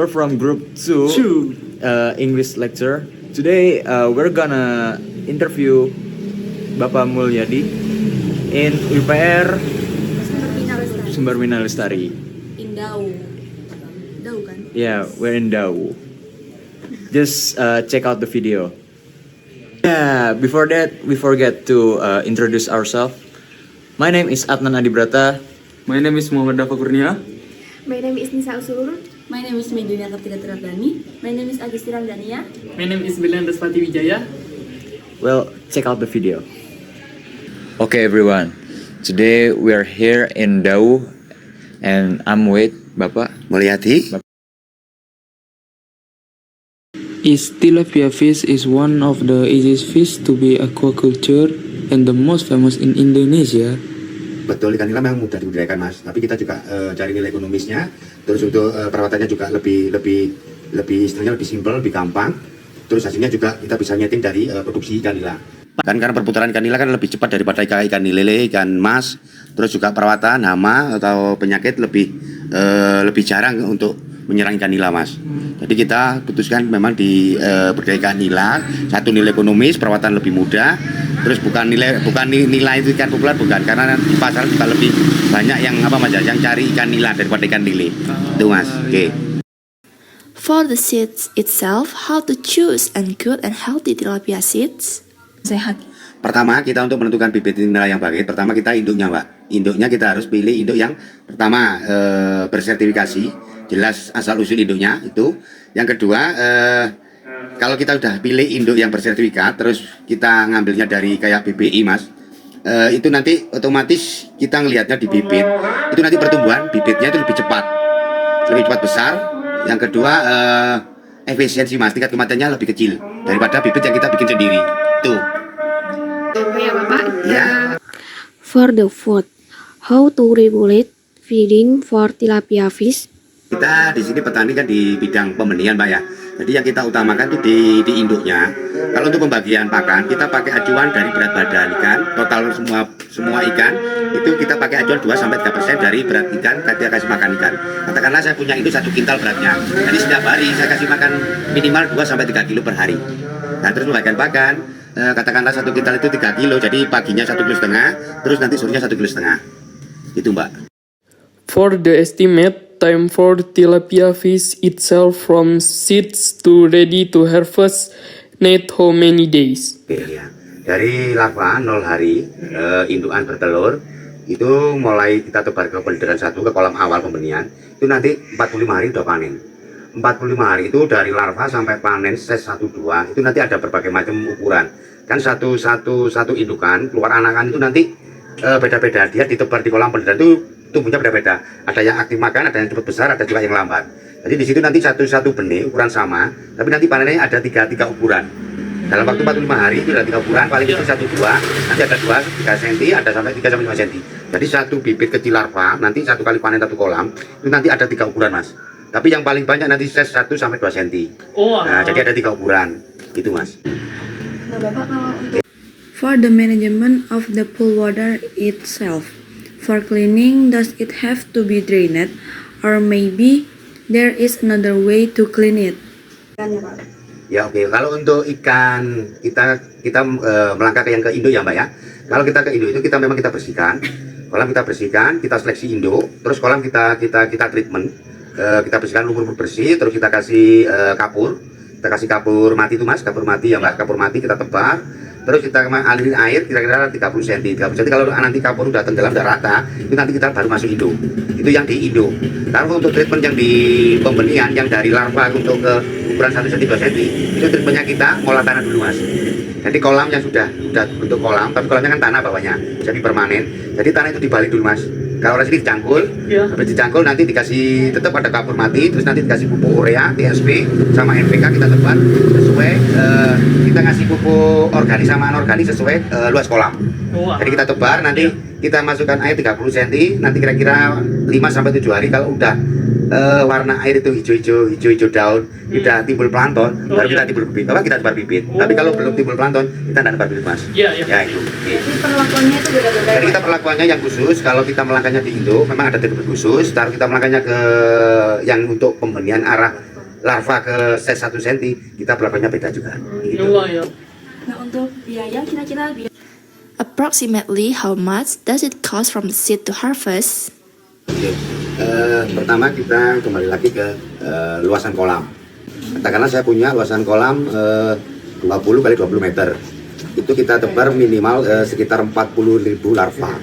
we're from group 2, English lecture. Today we're gonna interview Bapak Mulyadi in UPR Sumber Mina Lestari. In Dau. Dau kan? Yeah, we're in Dau. Just check out the video. Yeah, before that we forget to introduce ourselves. My name is Adnan Adibrata. My name is Muhammad Dafa Kurnia. My name is Nisa Usulur. My name is Medina Kartika Tradani. My name is Agusti Ramdania. My name is Bilan Despati Wijaya. Well, check out the video. Okay, everyone. Today we are here in Dau, and I'm with Bapak Mulyadi. Tilapia fish is one of the easiest fish to be aquaculture and the most famous in Indonesia. Betul, ikan nila memang mudah dibudidayakan, Mas. Tapi kita juga cari nilai ekonomisnya. Terus untuk perawatannya juga lebih istilahnya lebih simpel, lebih gampang. Terus hasilnya juga kita bisa nyeting dari produksi ikan nila. Kan karena perputaran ikan nila kan lebih cepat daripada ikan lele, ikan mas. Terus juga perawatan hama atau penyakit lebih jarang untuk menyerang ikan nila, Mas. Jadi kita putuskan memang di budidaya ikan nila, satu nilai ekonomis, perawatan lebih mudah. Terus bukan nilai itu ikan populer, bukan, karena di pasar juga lebih banyak yang yang cari ikan nila daripada ikan lele. Itu, Mas. Oke. For the seeds itself, how to choose and good and healthy tilapia seeds? Sehat. Pertama, kita untuk menentukan bibit nila yang baik, pertama kita induknya, Mbak. Induknya kita harus pilih induk yang pertama bersertifikasi, jelas asal usul induknya itu. Yang kedua, kalau kita udah pilih induk yang bersertifikat, terus kita ngambilnya dari kayak BBI, Mas, itu nanti otomatis kita ngelihatnya di bibit, itu nanti pertumbuhan bibitnya itu lebih cepat besar. Yang kedua, efisiensi, Mas, tingkat kematiannya lebih kecil daripada bibit yang kita bikin sendiri. Tuh. Ya, Bapak. Ya. For the food, how to regulate feeding for tilapia fish? Kita di sini petani kan di bidang pembenihan, Pak, ya. Jadi yang kita utamakan itu di induknya. Kalau untuk pembagian pakan, kita pakai acuan dari berat badan ikan. Total semua ikan itu kita pakai acuan 2-3% dari berat ikan ketika kasih makan ikan. Katakanlah saya punya induk 1 kintal beratnya. Jadi setiap hari saya kasih makan minimal 2-3 kilo per hari. Nah, terus pembagian pakan, katakanlah 1 kintal itu 3 kilo. Jadi paginya 1,5 kilo, terus nanti sorenya 1,5 kilo. Itu, Mbak. For the estimate time for tilapia fish itself from seeds to ready to harvest need how many days? Oke, ya. Dari larva 0 hari indukan bertelur itu mulai kita tebar ke pelidaran 1 ke kolam awal pembenihan itu nanti 45 hari udah panen. 45 hari itu dari larva sampai panen ses 1-2 itu nanti ada berbagai macam ukuran. Kan satu indukan keluar anakan itu nanti beda-beda, dia ditebar di kolam pelidaran itu tumbuhnya beda-beda. Ada yang aktif makan, ada yang cepat besar, ada juga yang lambat. Jadi di situ nanti satu benih ukuran sama, tapi nanti panennya ada tiga ukuran. Dalam waktu 45 hari itu ada 3 ukuran, paling kecil 1-2, nanti ada 2-3 cm, ada sampai 3-5 cm. Jadi satu bibit kecil larva, nanti 1 kali panen 1 kolam, itu nanti ada 3 ukuran, Mas. Tapi yang paling banyak nanti ses 1-2 cm. Nah, jadi ada 3 ukuran, gitu, Mas. Nah, Bapak kalau untuk For the management of the pool water itself, for cleaning, does it have to be drained, or maybe there is another way to clean it? ikannya, Pak. Ya, oke. Kalau untuk ikan kita melangkah ke yang ke induk, ya, Mbak, ya. Kalau kita ke induk itu kita memang kita bersihkan. Kolam kita bersihkan, kita seleksi induk, terus kolam kita treatment. Kita bersihkan lumpur bersih, terus kita kasih kapur. Kita kasih kapur mati itu, Mas, kapur mati, ya, Mbak. Kapur mati kita tebar. Terus kita alirin air kira-kira 30 cm. 30 cm kalau nanti kapur udah tenggelam, udah rata, itu nanti kita baru masuk induk. Itu yang di induk. Kalau untuk treatment yang di pembenihan, yang dari larva untuk ke ukuran 1 cm 2 cm, itu treatmentnya kita ngolah tanah dulu, Mas. Jadi kolam yang sudah bentuk kolam, tapi kolamnya kan tanah bawahnya, jadi permanen. Jadi tanah itu dibalik dulu, Mas. Kalau orang sini dicangkul, habis dicangkul nanti dikasih, tetap ada kapur mati, terus nanti dikasih pupuk urea, TSP, sama NPK kita tebar sesuai, kita ngasih pupuk organik sama anorganik sesuai luas kolam. Jadi kita tebar, nanti kita masukkan air 30 cm, nanti kira-kira 5-7 hari kalau udah warna air itu hijau-hijau daun, udah timbul plankton, baru kita timbul bibit. Apa kita tebar bibit. Tapi kalau belum timbul plankton, kita tidak tebar bibit, Mas. Iya. Ya itu. Jadi perlakuannya itu beda-beda. Jadi kita perlakuannya yang khusus. Kalau kita melangkahnya di Indo, memang ada treatment khusus. Taruh kita melangkahnya ke yang untuk pembenihan arah larva ke size 1 cm, kita berapanya beda juga. Gitu. Lumayan. Nah, untuk biaya kira-kira Approximately how much does it cost from the seed to harvest? Oke. Pertama kita kembali lagi ke luasan kolam. Katakanlah saya punya luasan kolam 20 kali 20 meter. Itu kita tebar minimal sekitar 40.000 larva.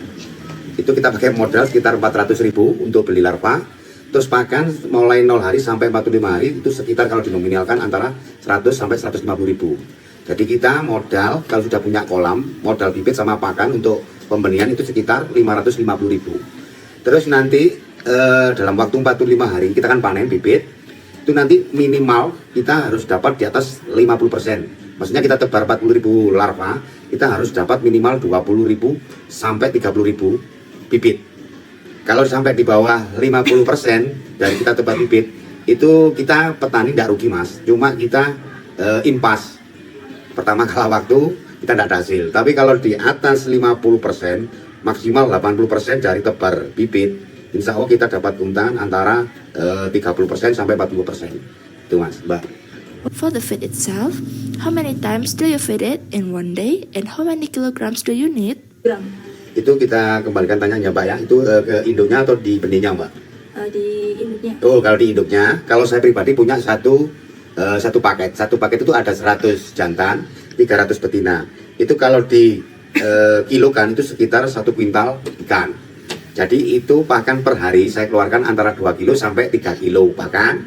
Itu kita pakai modal sekitar 400.000 untuk beli larva. Terus pakan mulai 0 hari sampai 45 hari itu sekitar kalau dinominalkan antara 100 sampai 150.000. Jadi kita modal kalau sudah punya kolam, modal bibit sama pakan untuk pembenihan itu sekitar 550.000. Terus nanti dalam waktu 45 hari kita akan panen bibit. Itu nanti minimal kita harus dapat di atas 50%. Maksudnya kita tebar 40.000 larva, kita harus dapat minimal 20.000 sampai 30.000 bibit. Kalau sampai di bawah 50% dari kita tebar bibit, itu kita petani tidak rugi mas. Cuma kita impas. Pertama kalah waktu, kita tidak ada hasil. Tapi kalau di atas 50%, maksimal 80% dari tebar bibit, insya Allah kita dapat keuntungan antara 30% sampai 40%. Itu mas, mbak. For the feed itself, how many times do you feed it in one day and how many kilograms do you need? gram Itu kita kembalikan tanyanya mbak ya, itu ke induknya atau di benihnya mbak? di induknya? Oh kalau di induknya, kalau saya pribadi punya satu paket. Satu paket itu ada 100 jantan, 300 betina. Itu kalau di kilokan itu sekitar 1 kuintal ikan. Jadi itu pakan per hari saya keluarkan antara 2 kilo sampai 3 kilo pakan.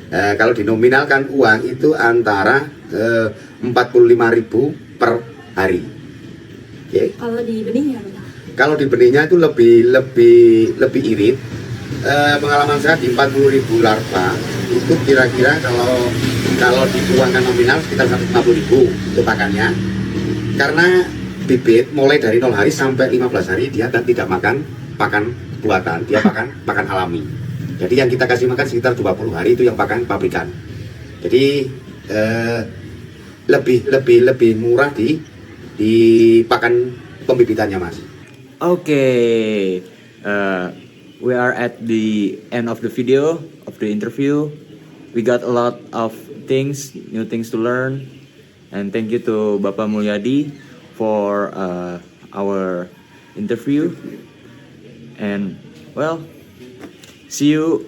Kalau dinominalkan uang itu antara 45.000 per hari. Okay. Kalau di benihnya berapa? Kalau di benihnya itu lebih irit. Pengalaman saya di 40.000 larva itu kira-kira kalau dituangkan nominal sekitar 150.000 untuk pakannya. Karena bibit mulai dari 0 hari sampai 15 hari dia tidak makan pakan buatan, dia pakan alami. Jadi yang kita kasih makan sekitar 20 hari itu yang pakan pabrikan. Jadi lebih murah di pakan pembibitannya mas. Okay, we are at the end of the video of the interview. We got a lot of things, new things to learn, and thank you to Bapak Mulyadi for our interview. And well, see you